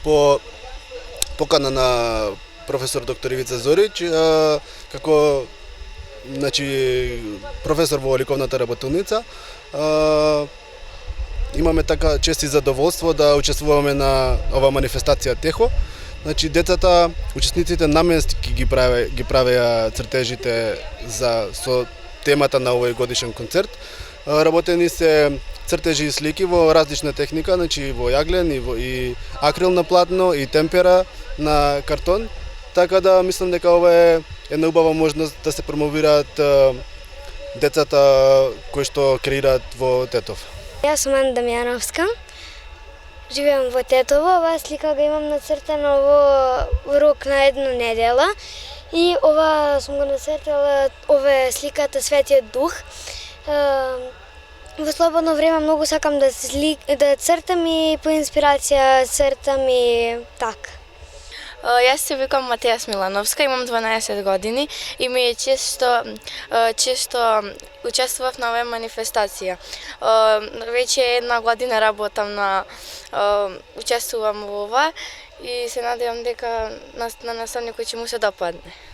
по покана на професор доктор Ивица Зорич, како професор во ликовната работилница. Имаме така чест и задоволство да учествуваме на ова манифестација ТЕХО. Децата, учесниците наменски ги правеа цртежите со темата на овој годишен концерт. Работени се цртежи и слики во различна техника, во јаглен и акрилно платно и темпера на картон. Така да мислам дека ова е една убава можност да се промовираат децата кои што креираат во Тетово. Јас сум Ана Дамјановска. Живеам во Тетово. Оваа слика ga имам нацртана во рок на една недела. И ова сум го нацртала, ова е сликата Светиот Дух. Во слободно време многу сакам да цртам и по инспирација цртам и така. Јас се викам Матеја Смилановска, имам 12 години и ми е често учествував на оваа манифестација. Веќе една година работам учествувам во ова и се надевам дека на наставникот ќе му се допадне.